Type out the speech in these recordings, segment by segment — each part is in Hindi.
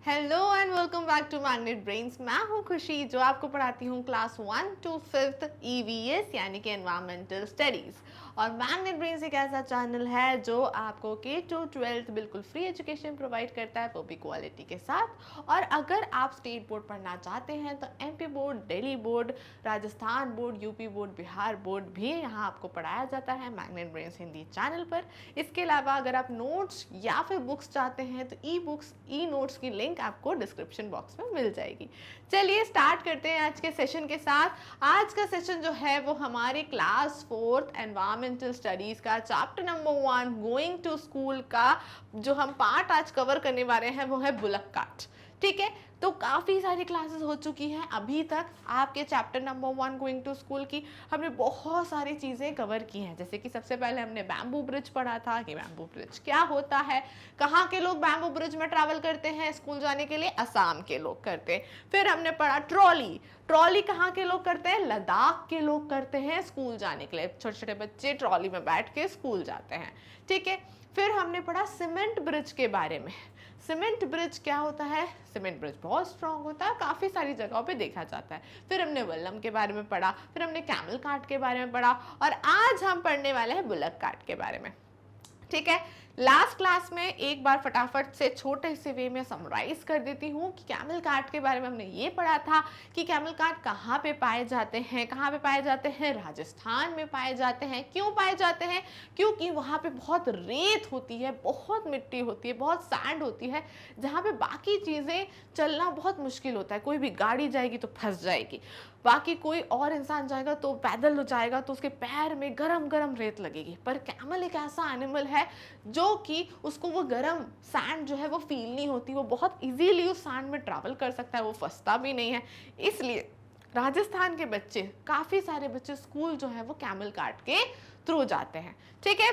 Hello and welcome back to magnet brains. मैं हूं खुशी जो आपको पढ़ाती हूं क्लास 1 to 5th EVS यानी कि एनवायरमेंटल स्टडीज़। और मैग्नेट ब्रेन्स एक ऐसा चैनल है जो आपको K to 12th बिल्कुल फ्री एजुकेशन प्रोवाइड करता है, वो भी क्वालिटी के साथ। और अगर आप स्टेट बोर्ड पढ़ना चाहते हैं तो MP board, Delhi board, Rajasthan board, UP board, Bihar board भी यहाँ आपको पढ़ाया जाता है मैग्नेट ब्रेन्स हिंदी चैनल पर। इसके अलावा अगर आप नोट्स या फिर बुक्स चाहते हैं तो ई नोट्स की लिंक आपको डिस्क्रिप्शन बॉक्स में मिल जाएगी। चलिए स्टार्ट करते हैं आज के सेशन के साथ। आज का सेशन जो है वो हमारे क्लास 4th एनवायरमेंटल स्टडीज का chapter number 1 going to school का जो हम पार्ट आज कवर करने वाले हैं वो है बुलक कार्ट। ठीक है, तो काफ़ी सारी क्लासेस हो चुकी हैं अभी तक आपके chapter number 1 going to school की। हमने बहुत सारी चीज़ें कवर की हैं, जैसे कि सबसे पहले हमने बैम्बू ब्रिज पढ़ा था कि बैम्बू ब्रिज क्या होता है, कहाँ के लोग बैम्बू ब्रिज में ट्रैवल करते हैं स्कूल जाने के लिए, असम के लोग करते हैं। फिर हमने पढ़ा ट्रॉली, ट्रॉली कहाँ के लोग करते हैं, लद्दाख के लोग करते हैं स्कूल जाने के लिए, छोटे छोटे बच्चे ट्रॉली में बैठ के स्कूल जाते हैं। ठीक है, फिर हमने पढ़ा सीमेंट ब्रिज के बारे में। सीमेंट ब्रिज क्या होता है, सीमेंट ब्रिज बहुत स्ट्रांग होता है, काफ़ी सारी जगहों पे देखा जाता है। फिर हमने वल्लम के बारे में पढ़ा, फिर हमने कैमल कार्ट के बारे में पढ़ा और आज हम पढ़ने वाले हैं बुलक कार्ट के बारे में। ठीक है, लास्ट क्लास में एक बार फटाफट से छोटे से वे में समराइज कर देती हूँ कि कैमल कार्ट के बारे में हमने ये पढ़ा था कि कैमल कार्ट कहाँ पे पाए जाते हैं, कहाँ पे पाए जाते हैं, राजस्थान में पाए जाते हैं। क्यों पाए जाते हैं, क्योंकि वहाँ पे बहुत रेत होती है, बहुत मिट्टी होती है, बहुत सैंड होती है, जहाँ पे बाकी चीज़ें चलना बहुत मुश्किल होता है। कोई भी गाड़ी जाएगी तो फंस जाएगी, बाकी कोई और इंसान जाएगा तो पैदल हो जाएगा तो उसके पैर में गरम गरम रेत लगेगी। पर कैमल एक ऐसा एनिमल है जो कि उसको वो गरम सैंड जो है वो फील नहीं होती, वो बहुत इजीली उस सैंड में ट्रैवल कर सकता है, वो फंसता भी नहीं है। इसलिए राजस्थान के बच्चे, काफ़ी सारे बच्चे स्कूल जो है वो कैमल कार्ट के थ्रू जाते हैं। ठीक है,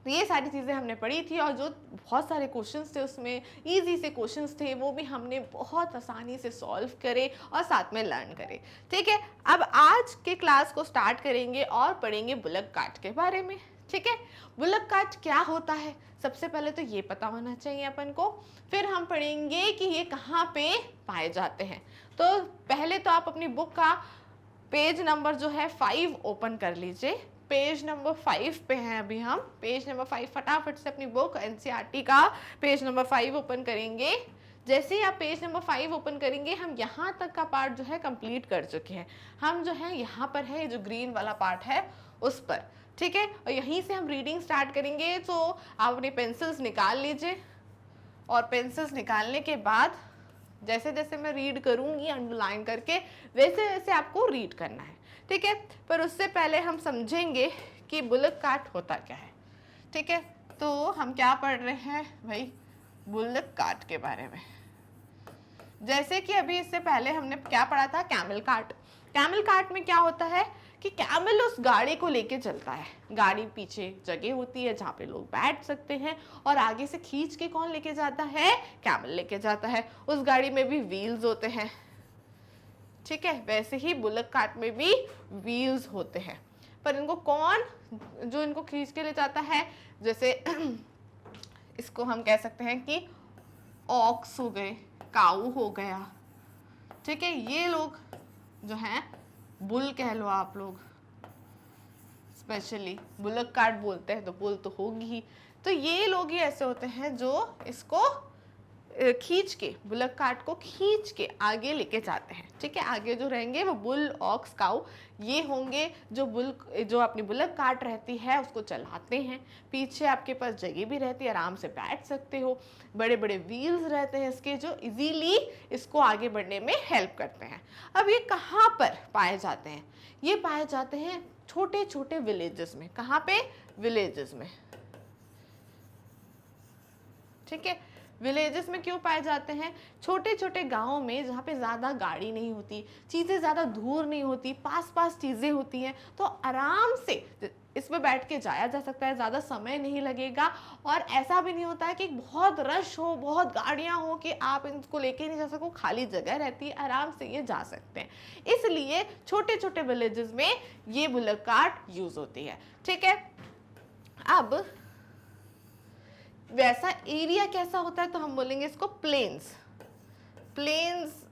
तो ये सारी चीज़ें हमने पढ़ी थी और जो बहुत सारे क्वेश्चंस थे उसमें इजी से क्वेश्चंस थे वो भी हमने बहुत आसानी से सॉल्व करे और साथ में लर्न करे। ठीक है, अब आज के क्लास को स्टार्ट करेंगे और पढ़ेंगे बुलक कार्ट के बारे में। ठीक है, बुलक कार्ट क्या होता है सबसे पहले तो ये पता होना चाहिए अपन को, फिर हम पढ़ेंगे कि ये कहाँ पे पाए जाते हैं। तो पहले तो आप अपनी बुक का पेज नंबर जो है 5 ओपन कर लीजिए। पेज नंबर 5 पे हैं अभी हम, पेज नंबर 5 फटाफट से अपनी बुक एनसीईआरटी का पेज नंबर 5 ओपन करेंगे। जैसे ही आप पेज नंबर 5 ओपन करेंगे हम यहाँ तक का पार्ट जो है कंप्लीट कर चुके हैं। हम जो है यहाँ पर है जो ग्रीन वाला पार्ट है उस पर। ठीक है, और यहीं से हम रीडिंग स्टार्ट करेंगे। तो आप अपनी पेंसिल्स निकाल लीजिए और पेंसिल्स निकालने के बाद जैसे जैसे मैं रीड करूँगी अंडरलाइन करके वैसे वैसे आपको रीड करना है। ठीक है, पर उससे पहले हम समझेंगे कि बुलक कार्ट होता क्या है। ठीक है, तो हम क्या पढ़ रहे हैं भाई, बुलक कार्ट के बारे में। जैसे कि अभी इससे पहले हमने क्या पढ़ा था, कैमल कार्ट। कैमल कार्ट में क्या होता है कि कैमल उस गाड़ी को लेके चलता है, गाड़ी पीछे जगह होती है जहाँ पे लोग बैठ सकते हैं और आगे से खींच के कौन लेके जाता है, कैमल लेके जाता है। उस गाड़ी में भी व्हील्स होते हैं। ठीक है, वैसे ही बुलक कार्ट में भी व्हील्स होते हैं, पर इनको कौन जो इनको खींच के ले जाता है, जैसे इसको हम कह सकते हैं कि ऑक्स हो गए, काऊ हो गया। ठीक है, ये लोग जो हैं बुल कह लो आप लोग, स्पेशली बुलक कार्ट बोलते हैं तो बुल तो होगी ही। तो ये लोग ही ऐसे होते हैं जो इसको खींच के, बुलक कार्ट को खींच के आगे लेके जाते हैं। ठीक है, आगे जो रहेंगे वो बुल, ऑक्स, काऊ ये होंगे जो अपनी बुलक कार्ट रहती है उसको चलाते हैं। पीछे आपके पास जगह भी रहती है, आराम से बैठ सकते हो। बड़े बड़े व्हील्स रहते हैं इसके जो इजीली इसको आगे बढ़ने में हेल्प करते हैं। अब ये कहाँ पर पाए जाते हैं, ये पाए जाते हैं छोटे छोटे विलेजेस में। कहाँ पे, विलेजेस में। ठीक है, विलेजेस में क्यों पाए जाते हैं, छोटे छोटे गांवों में जहाँ पे ज़्यादा गाड़ी नहीं होती, चीज़ें ज़्यादा दूर नहीं होती, पास पास चीज़ें होती हैं, तो आराम से इस पर बैठ के जाया जा सकता है, ज़्यादा समय नहीं लगेगा। और ऐसा भी नहीं होता है कि बहुत रश हो, बहुत गाड़ियाँ हो कि आप इनको लेके नहीं जा सको, खाली जगह रहती है, आराम से ये जा सकते हैं। इसलिए छोटे छोटे विलेजेस में ये बुलक कार्ट यूज़ होती है। ठीक है, अब वैसा एरिया कैसा होता है तो हम बोलेंगे इसको प्लेन्स। प्लेन्स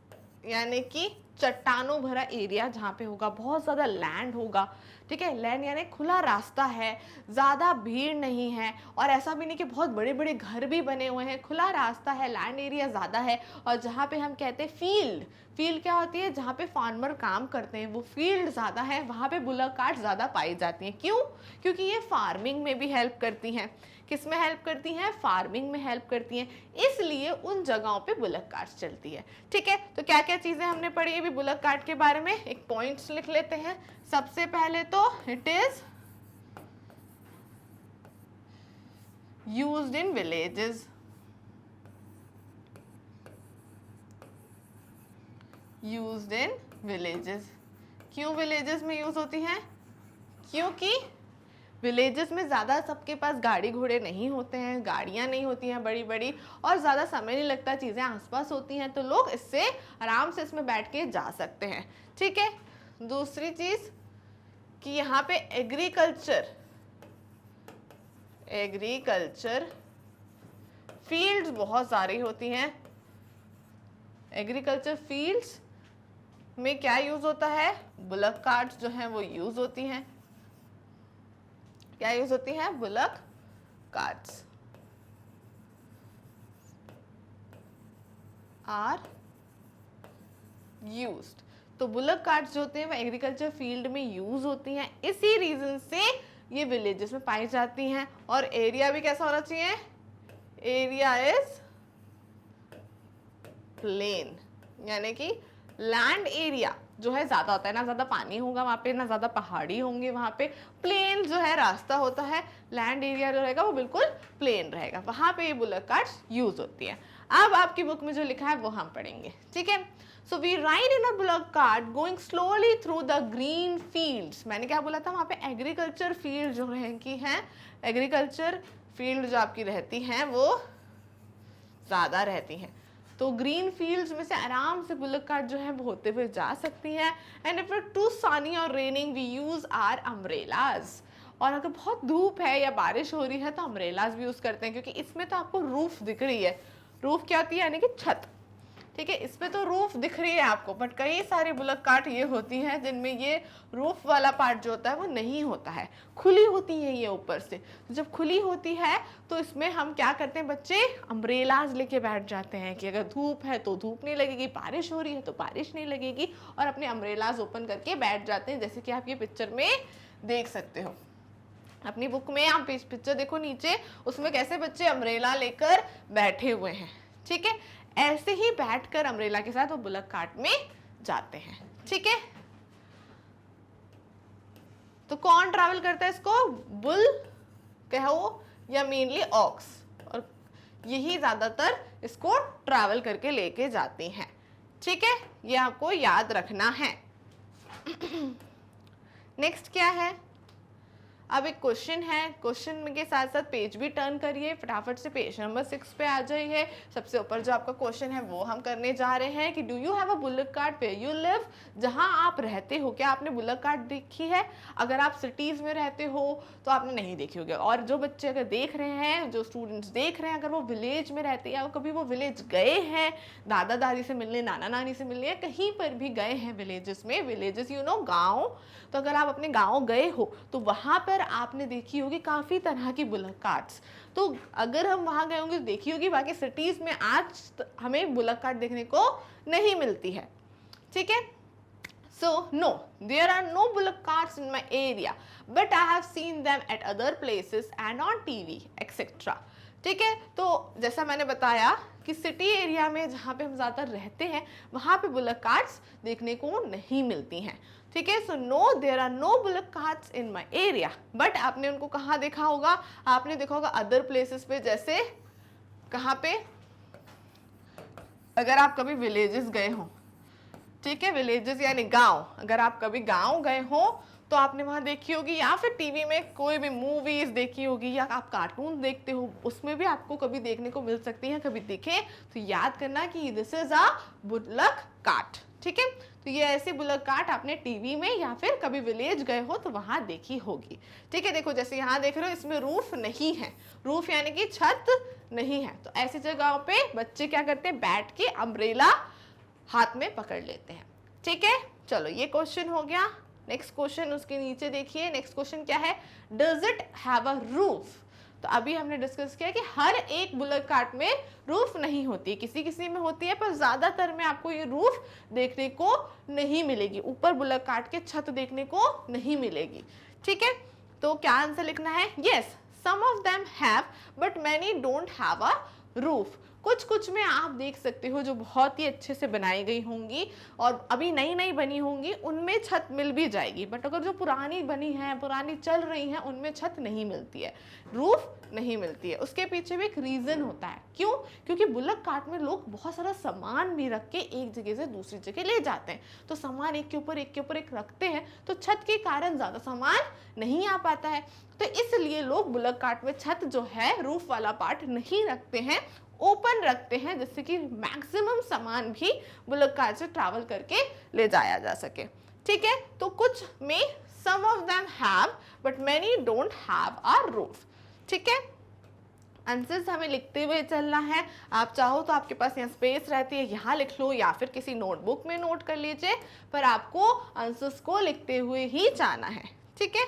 यानी कि चट्टानों भरा एरिया जहाँ पे होगा, बहुत ज़्यादा लैंड होगा, ठीक है। लैंड यानी खुला रास्ता है, ज़्यादा भीड़ नहीं है, और ऐसा भी नहीं कि बहुत बड़े बड़े घर भी बने हुए हैं, खुला रास्ता है, लैंड एरिया ज़्यादा है। और जहाँ पे हम कहते हैं फील्ड, फील्ड क्या होती है, जहाँ पे फार्मर काम करते हैं, वो फील्ड ज़्यादा है, वहाँ पे बुलक कार्ट ज़्यादा पाई जाती हैं। क्यों? क्योंकि ये फार्मिंग में भी हेल्प करती हैं। किस में हेल्प करती हैं? फार्मिंग में हेल्प करती हैं, इसलिए उन जगहों पे बुलक कार्ट चलती है, ठीक है। तो क्या क्या चीज़ें हमने पढ़ी अभी बुलक कार्ट के बारे में, एक पॉइंट्स लिख लेते हैं। सबसे पहले तो it is used in villages, used in villages. क्यों विलेजेस में यूज होती हैं? क्योंकि विलेजेस में ज़्यादा सबके पास गाड़ी घोड़े नहीं होते हैं, गाड़ियाँ नहीं होती हैं बड़ी बड़ी, और ज़्यादा समय नहीं लगता, चीज़ें आसपास होती हैं, तो लोग इससे आराम से इसमें बैठ के जा सकते हैं, ठीक है। दूसरी चीज़ कि यहाँ पे एग्रीकल्चर फील्ड्स बहुत सारी होती हैं। एग्रीकल्चर फील्ड्स में क्या यूज़ होता है? बुलक कार्ट्स जो हैं वो यूज़ होती हैं। क्या यूज होती हैं? Bullock carts are used. तो बुलक कार्ट्स जो होते हैं वो एग्रीकल्चर फील्ड में यूज होती हैं, इसी रीजन से ये विलेजेस में पाई जाती हैं। और एरिया भी कैसा होना चाहिए? एरिया इज प्लेन, यानी कि लैंड एरिया जो है ज़्यादा होता है, ना ज़्यादा पानी होगा वहाँ पे, ना ज़्यादा पहाड़ी होंगे वहाँ पे, प्लेन जो है रास्ता होता है, लैंड एरिया जो रहेगा वो बिल्कुल प्लेन रहेगा, वहाँ पे ये बुलक कार्ट्स यूज होती है। अब आपकी बुक में जो लिखा है वो हम पढ़ेंगे, ठीक है। So we ride in a bullock cart going slowly through the green fields. मैंने क्या बोला था? वहाँ पे एग्रीकल्चर फील्ड जो रहेंगी हैं, एग्रीकल्चर फील्ड जो आपकी रहती हैं वो ज़्यादा रहती हैं, तो ग्रीन फील्ड्स में से आराम से बुलक कार्ट जो है वो होते हुए जा सकती हैं। And if it too sunny or raining we use our umbrellas. और अगर बहुत धूप है या बारिश हो रही है तो अम्ब्रेलाज भी यूज करते हैं, क्योंकि इसमें तो आपको रूफ दिख रही है। रूफ क्या होती है? यानी कि छत, ठीक है। इसमें तो रूफ दिख रही है आपको, बट कई सारे बुलक कार्ट ये होती हैं जिनमें ये रूफ वाला पार्ट जो होता है वो नहीं होता है, खुली होती है ये ऊपर से। तो जब खुली होती है तो इसमें हम क्या करते हैं बच्चे? अम्ब्रेलाज लेके बैठ जाते हैं कि अगर धूप है तो धूप नहीं लगेगी, बारिश हो रही है तो बारिश नहीं लगेगी, और अपने अम्ब्रेलाज ओपन करके बैठ जाते हैं, जैसे कि आप ये पिक्चर में देख सकते हो। अपनी बुक में आप पिक्चर देखो नीचे, उसमें कैसे बच्चे अम्ब्रेला लेकर बैठे हुए हैं, ठीक है। ऐसे ही बैठकर अम्ब्रेला के साथ वो बुलक कार्ट में जाते हैं, ठीक है। तो कौन ट्रैवल करता है इसको? बुल कहो या मेनली ऑक्स, और यही ज्यादातर इसको ट्रैवल करके लेके जाती हैं, ठीक है। ये आपको याद रखना है। नेक्स्ट क्या है? अब एक क्वेश्चन है, क्वेश्चन के साथ साथ पेज भी टर्न करिए, फटाफट से पेज नंबर 6 पे आ जाइए। सबसे ऊपर जो आपका क्वेश्चन है वो हम करने जा रहे हैं कि do you have a bullock cart where you live? जहां आप रहते हो क्या आपने बुलक कार्ट देखी है? अगर आप सिटीज में रहते हो तो आपने नहीं देखी होगी, और जो बच्चे अगर देख रहे हैं, जो स्टूडेंट्स देख रहे हैं, अगर वो विलेज में रहते हैं या कभी वो विलेज गए हैं दादा दादी से मिलने, नाना नानी से मिलने, कहीं पर भी गए हैं विलेजेस में, विलेजेस यू नो गाँव, तो अगर आप अपने गाँव गए हो तो वहाँ पर आपने देखी होगी काफ़ी तरह की बुलक कार्ट्स। तो अगर हम वहाँ गए होंगे तो देखी होगी, बाकी सिटीज़ में आज हमें बुलक कार्ट देखने को नहीं मिलती है, ठीक है। So no, there are no bullock carts in my area, but I have seen them at other places and on TV, etc. ठीक है। तो जैसा मैंने बताया कि सिटी एरिया में जहाँ पे हम ज़्यादातर रहते हैं वहाँ पे बुलक कार्ट्स देखने को नहीं मिलती हैं, ठीक है। So no, there are no bullock carts in my area, but आपने उनको कहाँ देखा होगा? आपने देखा होगा अदर प्लेसेस पे, जैसे कहाँ पे? अगर आप कभी विलेजेस गए हो, ठीक है, विलेजेस यानी गांव, अगर आप कभी गांव गए हो तो तो आपने वहां देखी होगी, या फिर टीवी में कोई भी मूवीज देखी होगी, या आप कार्टून देखते हो उसमें भी आपको कभी देखने को मिल सकती है, कभी दिखे तो याद करना कि this is a bullock cart. ठीक है, तो ये ऐसी बुल्लक कार्ट आपने टीवी में या फिर कभी विलेज गए हो तो वहां देखी होगी। ठीक है, देखो जैसे यहाँ देख रहे हो इसमें रूफ नहीं है, रूफ यानी कि छत नहीं है, तो ऐसी जगहों पे बच्चे क्या करते हैं, बैठ के अम्ब्रेला हाथ में पकड़ लेते हैं। ठीक है, चलो ये क्वेश्चन हो गया। नेक्स्ट क्वेश्चन उसके नीचे देखिए, नेक्स्ट क्वेश्चन क्या है, does it have a roof. तो अभी हमने डिस्कस किया कि हर एक बुल्लक कार्ट में रूफ नहीं होती, किसी किसी में होती है, पर ज्यादातर में आपको ये रूफ देखने को नहीं मिलेगी, ऊपर बुल्लक कार्ट के छत देखने को नहीं मिलेगी। ठीक है, तो क्या आंसर लिखना है, yes some of them have but many don't have a roof. कुछ कुछ में आप देख सकते हो जो बहुत ही अच्छे से बनाई गई होंगी और अभी नई नई बनी होंगी उनमें छत मिल भी जाएगी, बट अगर जो पुरानी बनी है, पुरानी चल रही हैं, उनमें छत नहीं मिलती है, रूफ नहीं मिलती है। उसके पीछे भी एक रीजन होता है, क्यों, क्योंकि बुल्लक कार्ट में लोग बहुत सारा सामान भी रख के एक जगह से दूसरी जगह ले जाते हैं, तो सामान एक के ऊपर एक रखते हैं, तो छत के कारण ज्यादा सामान नहीं आ पाता है, तो इसलिए लोग बुल्लक कार्ट में छत जो है रूफ वाला पार्ट नहीं रखते हैं, ओपन रखते हैं, जिससे कि मैक्सिमम सामान भी बुल्लक कार्ट से ट्रैवल करके ले जाया जा सके। ठीक है, तो कुछ में some of them have but many don't have a roof. ठीक है, आंसर्स हमें लिखते हुए चलना है, आप चाहो तो आपके पास यहाँ स्पेस रहती है, यहाँ लिख लो या फिर किसी नोटबुक में नोट कर लीजिए, पर आपको आंसर्स को लिखते हुए ही जाना है। ठीक है,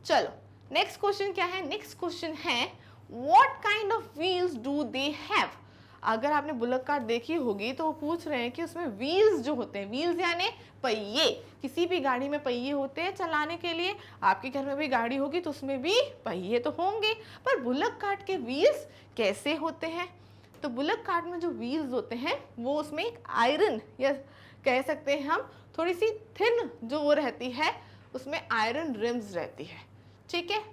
चलो नेक्स्ट क्वेश्चन क्या है, नेक्स्ट क्वेश्चन है What kind of wheels do they have? अगर आपने बुल्लक कार्ट देखी होगी तो वो पूछ रहे हैं कि उसमें व्हील्स जो होते हैं, व्हील्स यानी पहिए, किसी भी गाड़ी में पहिए होते हैं चलाने के लिए, आपके घर में भी गाड़ी होगी तो उसमें भी पहिए तो होंगे, पर बुल्लक कार्ट के व्हील्स कैसे होते हैं। तो बुल्लक कार्ट में जो व्हील्स होते हैं वो उसमें एक आयरन या कह सकते हैं हम थोड़ी सी थिन जो वो रहती है, उसमें आयरन रिम्स रहती है। ठीक है,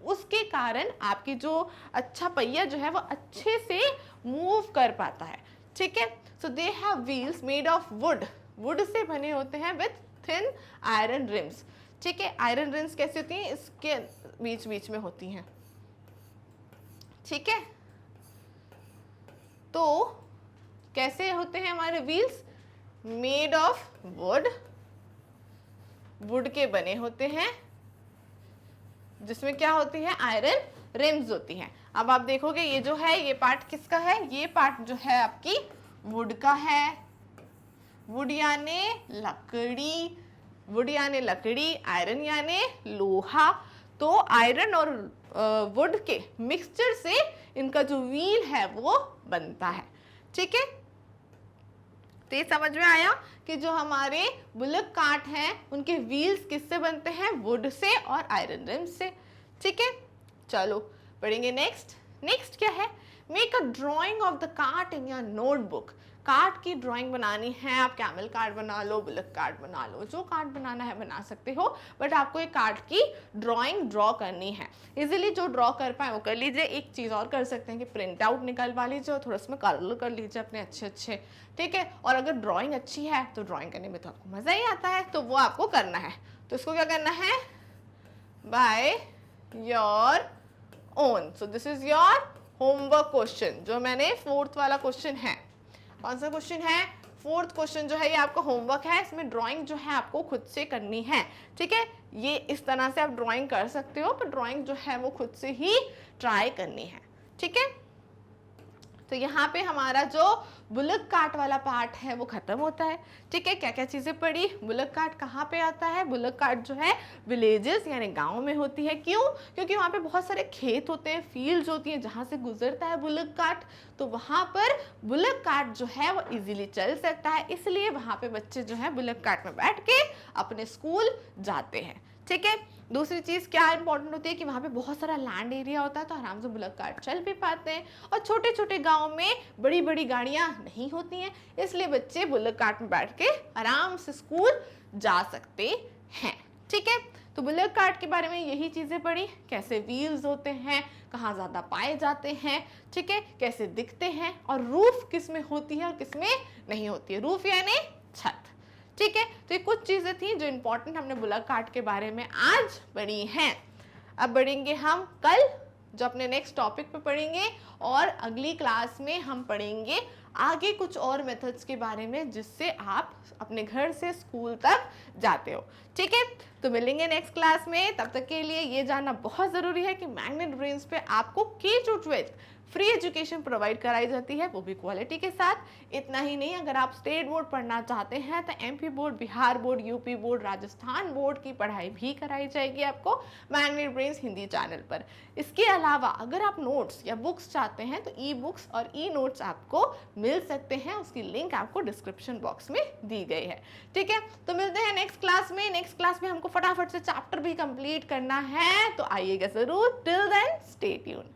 उसके कारण आपकी जो अच्छा पहिया जो है वो अच्छे से मूव कर पाता है। ठीक है, so they have wheels made of wood, wood से बने होते हैं विथ थिन आयरन रिम्स। ठीक है, आयरन रिम्स कैसे होती हैं, इसके बीच बीच में होती हैं। ठीक है, तो कैसे होते हैं हमारे wheels, made of wood, would के बने होते हैं, जिसमें क्या होती है, आयरन रिम्स होती हैं। अब आप देखोगे ये जो है ये पार्ट किसका है, ये पार्ट जो है आपकी वुड का है, वुड यानी लकड़ी, वुड यानी लकड़ी, आयरन यानी लोहा, तो आयरन और वुड के मिक्सचर से इनका जो व्हील है वो बनता है। ठीक है, तो ये समझ में आया कि जो हमारे बुल्लक कार्ट हैं उनके व्हील्स किससे बनते हैं, वुड से और आयरन रिम से। ठीक है, चलो पढ़ेंगे नेक्स्ट। नेक्स्ट क्या है, make a drying of the cart in your notebook. Cart की ड्राइंग बनानी है, आप कैमल कार्ट बना लो, बुल्लक कार्ट बना लो, जो कार्ट बनाना है बना सकते हो, बट आपको एक कार्ट की ड्राइंग ड्रॉ करनी है। इजीली जो ड्रॉ कर पाए वो कर लीजिए। एक चीज़ और कर सकते हैं कि प्रिंट आउट निकलवा लीजिए और थोड़ा उसमें कलर कर लीजिए अपने अच्छे अच्छे। ठीक है, और अगर ड्राइंग अच्छी है तो ड्राइंग करने में तो आपको मज़ा ही आता है, तो वो आपको करना है। तो इसको क्या करना है, by your own. So this is your homework question, जो मैंने 4th वाला क्वेश्चन है। कौन सा क्वेश्चन है, 4th क्वेश्चन जो है ये आपका होमवर्क है, इसमें ड्राइंग जो है आपको खुद से करनी है। ठीक है, ये इस तरह से आप ड्राइंग कर सकते हो, पर ड्राइंग जो है वो खुद से ही ट्राई करनी है। ठीक है, तो यहाँ पे हमारा जो बुल्लक कार्ट वाला पार्ट है वो खत्म होता है। ठीक है, क्या क्या चीज़ें पढ़ी, बुल्लक कार्ट कहाँ पे आता है, बुल्लक कार्ट जो है विलेजेस यानी गांव में होती है। क्यों, क्योंकि वहाँ पे बहुत सारे खेत होते हैं, फील्ड्स होती हैं जहाँ से गुजरता है बुल्लक कार्ट, तो वहाँ पर बुल्लक कार्ट जो है वो इजीली चल सकता है, इसलिए वहाँ पे बच्चे जो है बुल्लक कार्ट में बैठ के अपने स्कूल जाते हैं। ठीक है, दूसरी चीज़ क्या इंपॉर्टेंट होती है कि वहाँ पे बहुत सारा लैंड एरिया होता है, तो आराम से बुल्लक कार्ट चल भी पाते हैं, और छोटे छोटे गाँव में बड़ी बड़ी गाड़ियाँ नहीं होती हैं, इसलिए बच्चे बुल्लक कार्ट में बैठ के आराम से स्कूल जा सकते हैं। ठीक है, तो बुल्लक कार्ट के बारे में यही चीज़ें पढ़ी, कैसे व्हील्स होते हैं, कहाँ ज़्यादा पाए जाते हैं, ठीक है, कैसे दिखते हैं, और रूफ किस में होती है और किस में नहीं होती है। रूफ यानी छत। ठीक है, तो ये कुछ चीजें थी जो इंपॉर्टेंट हमने बुलक कार्ट के बारे में आज पढ़ी हैं। अब बढ़ेंगे हम कल जो अपने नेक्स्ट टॉपिक पे पढ़ेंगे, और अगली क्लास में हम पढ़ेंगे आगे कुछ और मेथड्स के बारे में जिससे आप अपने घर से स्कूल तक जाते हो। ठीक है, तो मिलेंगे नेक्स्ट क्लास में। तब तक के लिए ये जानना बहुत ज़रूरी है कि मैग्नेट ब्रेन्स पे आपको K-12 फ्री एजुकेशन प्रोवाइड कराई जाती है, वो भी क्वालिटी के साथ। इतना ही नहीं, अगर आप स्टेट बोर्ड पढ़ना चाहते हैं तो MP board, Bihar board, UP board, Rajasthan board की पढ़ाई भी कराई जाएगी आपको मैग्नेट ब्रेन्स हिंदी चैनल पर। इसके अलावा अगर आप नोट्स या बुक्स चाहते हैं तो ई बुक्स और ई नोट्स आपको मिल सकते हैं, उसकी लिंक आपको डिस्क्रिप्शन बॉक्स में दी गई है। ठीक है, तो मिलते हैं नेक्स्ट क्लास में। नेक्स्ट क्लास में हमको फटाफट से चैप्टर भी कंप्लीट करना है, तो आइएगा जरूर। Till then stay tuned.